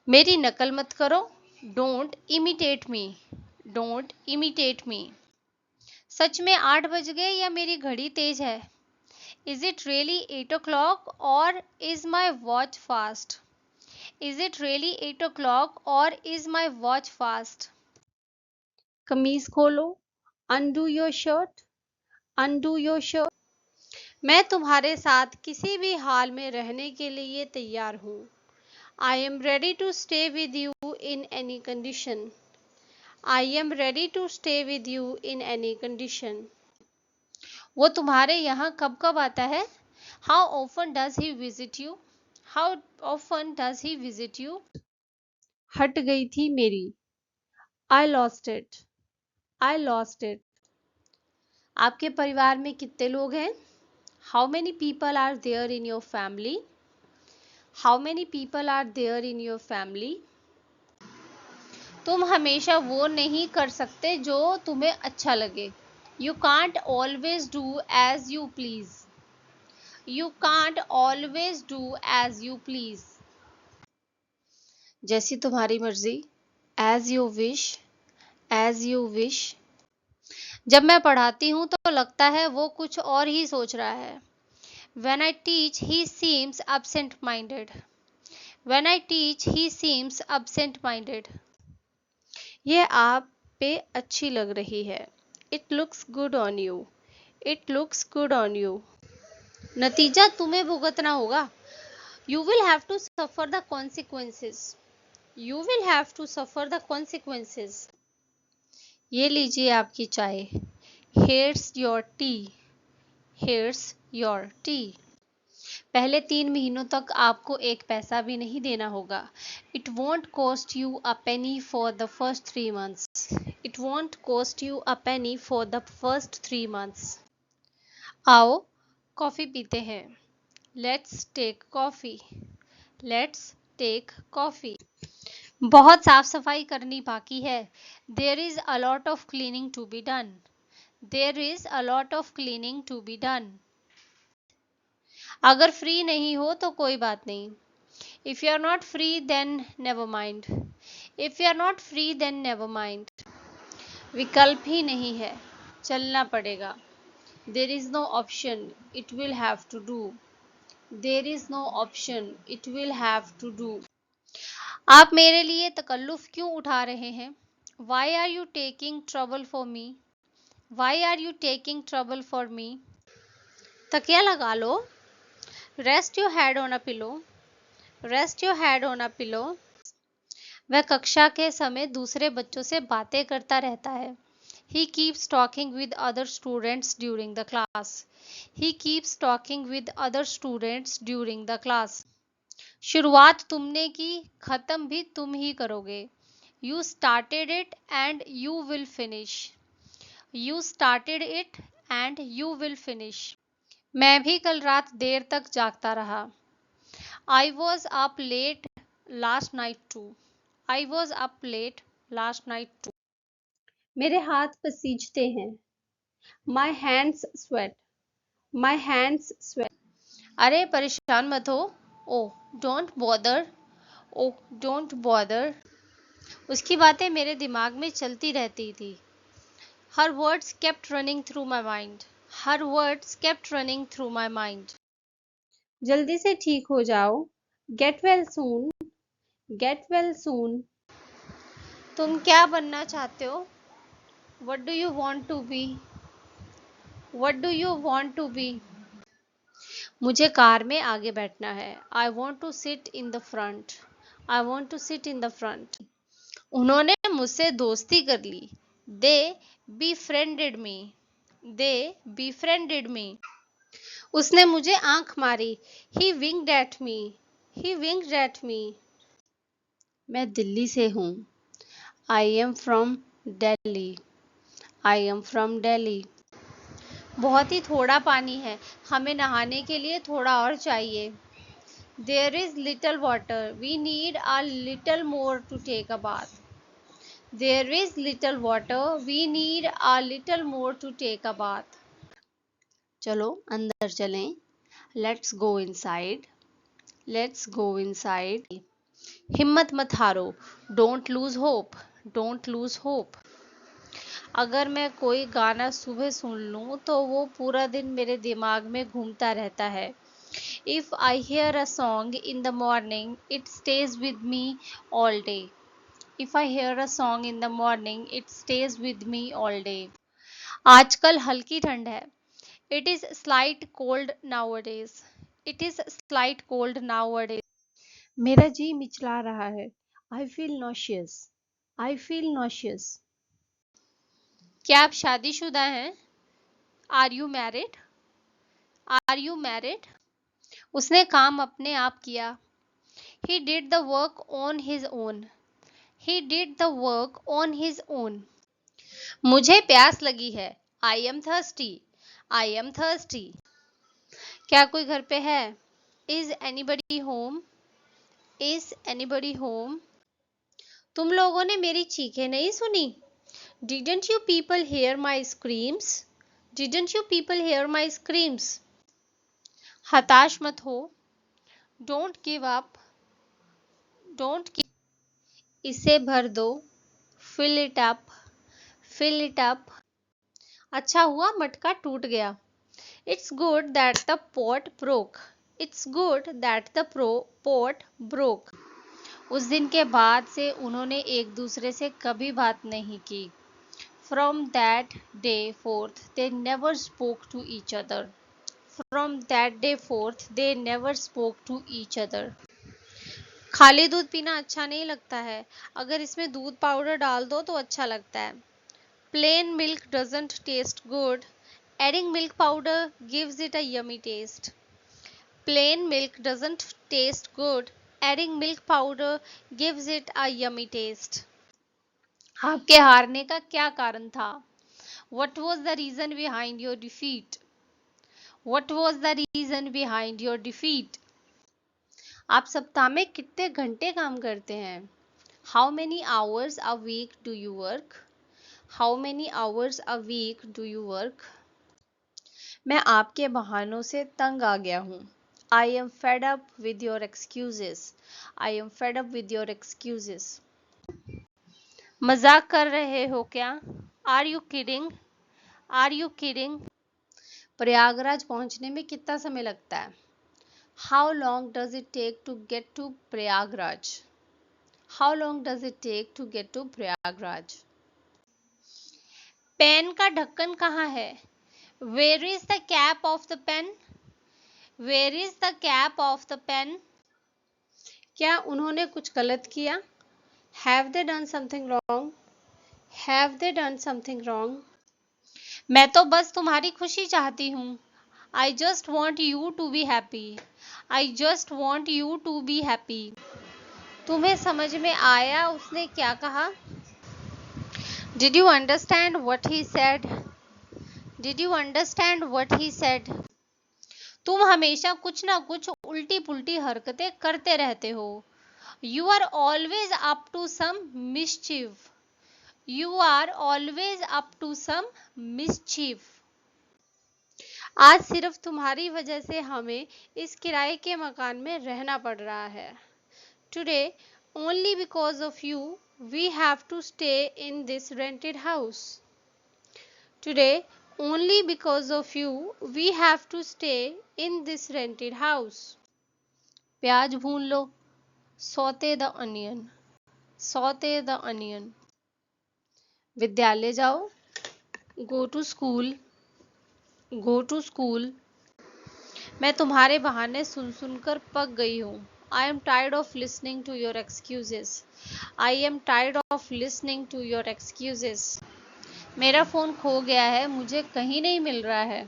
मेरी नकल मत करो, don't imitate me, don't imitate me. सच में 8 बज गए या मेरी घड़ी तेज है? इज इट रियली 8 o'clock और is my watch fast? Is it really 8 o'clock और इज माई वॉच फास्ट? कमीज खोलो, undo your shirt, undo your shirt. मैं तुम्हारे साथ किसी भी हाल में रहने के लिए तैयार हूँ। I am ready to stay with you in any condition. I am ready to stay with you in any condition. वो तुम्हारे यहाँ कब कब आता है? How often does he visit you? How often does he visit you? हट गई थी मेरी, I lost it, I lost it. आपके परिवार में कितने लोग हैं? How many people are there in your family? How many people are there in your family? तुम हमेशा वो नहीं कर सकते जो तुम्हें अच्छा लगे। You can't always do as you please. You can't always do as you please. जैसी तुम्हारी मर्जी, as you wish, as you wish. जब मैं पढ़ाती हूँ तो लगता है वो कुछ और ही सोच रहा है। When I teach, he seems absent-minded. When I teach, he seems absent-minded. ये आप पे अच्छी लग रही है। It looks good on you. It looks good on you. नतीजा तुम्हें भुगतना होगा। You will have to suffer the consequences. You will have to suffer the consequences. ये लीजिए आपकी चाय। Here's your tea. Here's your tea. पहले 3 महीनों तक आपको एक पैसा भी नहीं देना होगा। It won't cost you a penny for the first 3 months. It won't cost you a penny for the first 3 months. आओ कॉफी पीते हैं। Let's take coffee. Let's take coffee. बहुत साफ सफाई करनी बाकी है। There is a lot of cleaning to be done. There is a lot of cleaning to be done. अगर फ्री नहीं हो तो कोई बात नहीं। If you are not free, then never mind. If you are not free, then never mind. विकल्प ही नहीं है, चलना पड़ेगा। There is no option, it will have to do. There is no option, it will have to do. आप मेरे लिए तकल्लुफ़ क्यों उठा रहे हैं? Why are you taking trouble for me? Why are you taking trouble for me? तकिया लगा लो। Rest your head on a pillow. Rest your head on a pillow. वह कक्षा के समय दूसरे बच्चों से बातें करता रहता है। He keeps talking with other students during the class. He keeps talking with other students during the class. शुरुआत तुमने की, खत्म भी तुम ही करोगे। You started it and you will finish. You started it and you will finish. मैं भी कल रात देर तक जागता रहा। I was up late last night too. I was up late last night too. मेरे हाथ पसीजते हैं। My hands sweat. My hands sweat. अरे परेशान मत हो। Oh, don't bother. Oh, don't bother. उसकी बातें मेरे दिमाग में चलती रहती थी। Her words kept running through my mind. Her words kept running through my mind. जल्दी से ठीक हो जाओ। Get well soon. Get well soon. तुम क्या बनना चाहते हो? What do you want to be? What do you want to be? मुझे कार में आगे बैठना है। I want to sit in the front. I want to sit in the front. उन्होंने मुझसे दोस्ती कर ली। They befriended me. They befriended me. उसने मुझे आंख मारी। He winked at me. He winked at me. मैं दिल्ली से हूँ। I am from Delhi. I am from Delhi. बहुत ही थोड़ा पानी है, हमें नहाने के लिए थोड़ा और चाहिए। There is little water. We need a little more to take a bath. There is little water. We need a little more to take a bath. चलो अंदर चलें। Let's go inside. Let's go inside. हिम्मत मत हारो, don't lose hope, don't lose hope. अगर मैं कोई गाना सुबह सुन लूं तो वो पूरा दिन मेरे दिमाग में घूमता रहता है। If I hear a song in the morning, it stays with me all day. If I hear a song in the morning, it stays with me all day. आजकल हल्की ठंड है। It is slight cold nowadays. It is slight cold nowadays. मेरा जी मिचला रहा है। I feel nauseous. I feel nauseous. क्या आप शादीशुदा हैं? Are you married? Are you married? उसने काम अपने आप किया। He did the work on his own. He did the work on his own. मुझे प्यास लगी है। I am thirsty. I am thirsty. क्या कोई घर पे है? Is anybody home? Is anybody home? तुम लोगों ने मेरी चीखें नहीं सुनी? Didn't you people hear my screams? Didn't you people hear my screams? हताश मत हो। Don't give up. Don't give. इसे भर दो। Fill it up. Fill it up. अच्छा हुआ मटका टूट गया। It's good that the pot broke. It's good that the pot broke. उस दिन के बाद से उन्होंने एक दूसरे से कभी बात नहीं की। From that day forth, they never spoke to each other. From that day forth, they never spoke to each other. खाली दूध पीना अच्छा नहीं लगता है, अगर इसमें दूध पाउडर डाल दो तो अच्छा लगता है। Plain milk doesn't taste good. Adding milk powder gives it a yummy taste. Plain milk doesn't taste good. Adding milk powder gives it a yummy taste. आपके हारने का क्या कारण था? What was the reason behind your defeat? What was the reason behind your defeat? आप सप्ताह में कितने घंटे काम करते हैं? How many hours a week do you work? How many hours a week do you work? मैं आपके बहानों से तंग आ गया हूँ। I am fed up with your excuses. I am fed up with your excuses. मजाक कर रहे हो क्या? Are you kidding? Are you kidding? Prayagraj पहुंचने में कितना समय लगता है? How long does it take to get to Prayagraj? How long does it take to get to Prayagraj? Pen का ढक्कन कहाँ है? Where is the cap of the pen? Where is the cap of the pen? क्या उन्होंने कुछ गलत किया? Have they done something wrong? Have they done something wrong? मैं तो बस तुम्हारी खुशी चाहती हूँ। I just want you to be happy. I just want you to be happy. तुम्हें समझ में आया उसने क्या कहा? Did you understand what he said? Did you understand what he said? तुम हमेशा कुछ ना कुछ उल्टी पुल्टी हरकतें करते रहते हो। You are always up to some mischief. You are always up to some mischief. आज सिर्फ तुम्हारी वजह से हमें इस किराए के मकान में रहना पड़ रहा है। Today, only because of you, we have to stay in this rented house. Today, only because of you, we have to stay in this rented house. प्याज भून लो। Saute the onion. Saute the onion. विद्यालय जाओ। Go to school. Go to school. मैं तुम्हारे बहाने सुन सुनकर पक गई हूँ। I am tired of listening to your excuses. I am tired of listening to your excuses. मेरा फ़ोन खो गया है, मुझे कहीं नहीं मिल रहा है।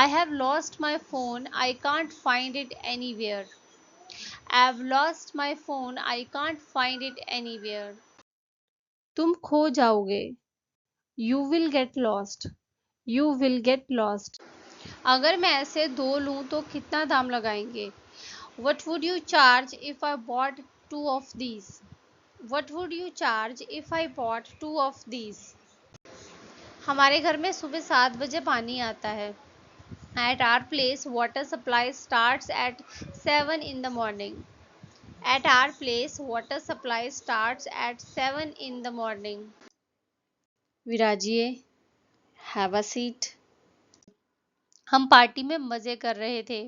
I have lost my phone. I can't find it anywhere. I have lost my phone. I can't find it anywhere. तुम खो जाओगे। You will get lost. You will get lost. अगर मैं ऐसे दो लूँ तो कितना दाम लगाएंगे? What would you charge if I bought two of these? What would you charge if I bought two of these? हमारे घर में सुबह 7 बजे पानी आता है। At our place, water supply starts at 7 in the morning. At our place, water supply starts at 7 in the morning. विराजिए, have a seat. हम party में मजे कर रहे थे.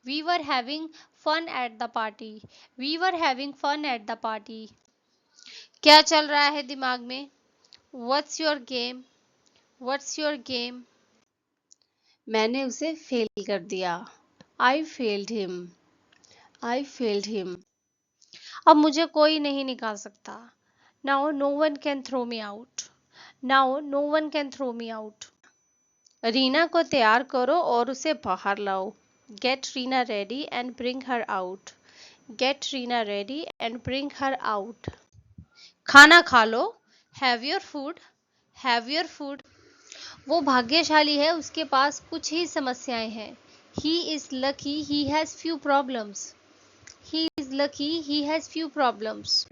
We were having fun at the party. We were having fun at the party. क्या चल रहा है दिमाग में? What's your game? What's your game? मैंने उसे फेल कर दिया. I failed him. I failed him. अब मुझे कोई नहीं निकाल सकता. Now no one can throw me out. Now no one can throw me out. Reena को तैयार करो और उसे बाहर लाओ. Get Reena ready and bring her out. Get Reena ready and bring her out. खाना खा लो. Have your food. Have your food. वो भाग्यशाली है, उसके पास कुछ ही समस्याएं हैं. He is lucky he has few problems. He is lucky he has few problems.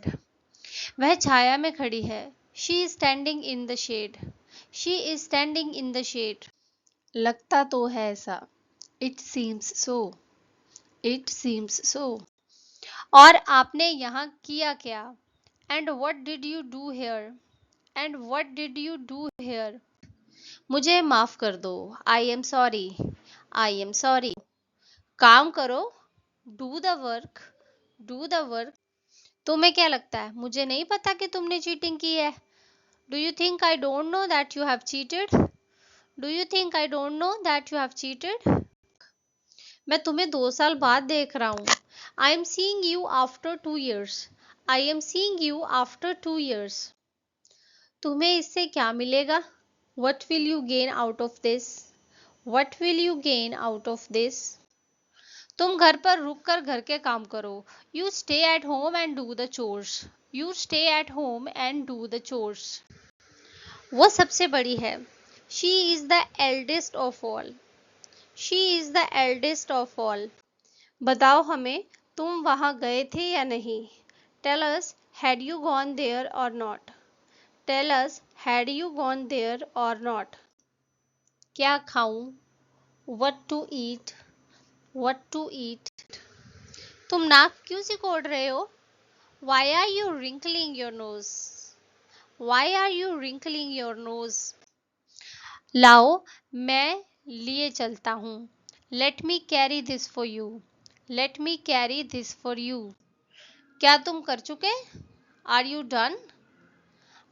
वह छाया में खड़ी है. She is standing in the shade. She is standing in the shade. लगता तो है ऐसा. It seems so. It seems so. और आपने यहाँ किया क्या? And what did you do here? And what did you do here? मुझे माफ कर दो. I am sorry. I am sorry. काम करो. Do the work. Do the work. तुम्हें क्या लगता है? मुझे नहीं पता कि तुमने चीटिंग की है. Do you think I don't know that you have cheated? Do you think I don't know that you have cheated? मैं तुम्हें 2 साल बाद देख रहा हूँ. I am seeing you after 2 years. I am seeing you after 2 years. तुम्हें इससे क्या मिलेगा? What will you gain out of this? What will you gain out of this? तुम घर पर रुक कर घर के काम करो. You stay at home and do the chores. You stay at home and do the chores. वो सबसे बड़ी है. She is the eldest of all. She is the eldest of all. बताओ हमें, तुम वहां गए थे या नहीं? Tell us, had you gone there or not? Tell us, had you gone there or not? क्या खाऊं? What to eat? What to eat? तुम नाक क्यों सिकोड़ रहे हो? Why are you wrinkling your nose? Why are you wrinkling your nose? लाओ, मैं लिए चलता हूँ. Let me carry this for you. Let me carry this for you. क्या तुम कर चुके? Are you done?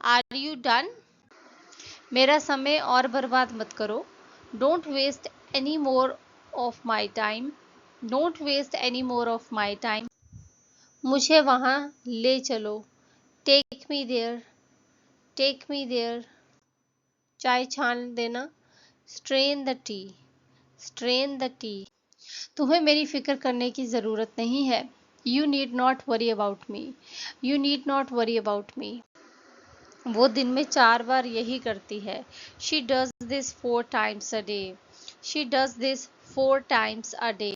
Are you done? मेरा समय और बर्बाद मत करो. Don't waste any more of my time. Don't waste any more of my time. मुझे वहाँ ले चलो. Take me there. Take me there. चाय छान देना. Strain the tea. Strain the tea. तुम्हें मेरी फिक्र करने की ज़रूरत नहीं है. You need not worry about me. You need not worry about me. वो दिन में 4 बार यही करती है. She does this 4 times a day. She does this 4 times a day.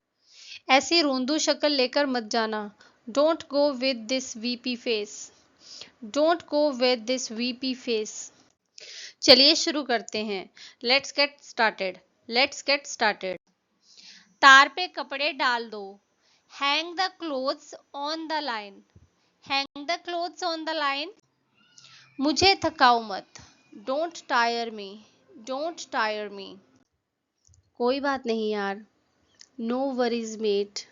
ऐसी रोंदू शक्ल लेकर मत जाना. Don't go with this weepy face. Don't go with this weepy face. चलिए शुरू करते हैं. Let's get started. Let's get started. तार पे कपड़े डाल दो. Hang the clothes on the line. Hang the clothes on the line. मुझे थकाओ मत. Don't tire me. Don't tire me. कोई बात नहीं यार. No worries mate.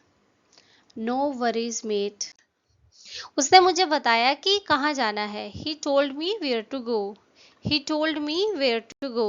No worries mate. उसने मुझे बताया कि कहाँ जाना है. He told me where to go. He told me where to go.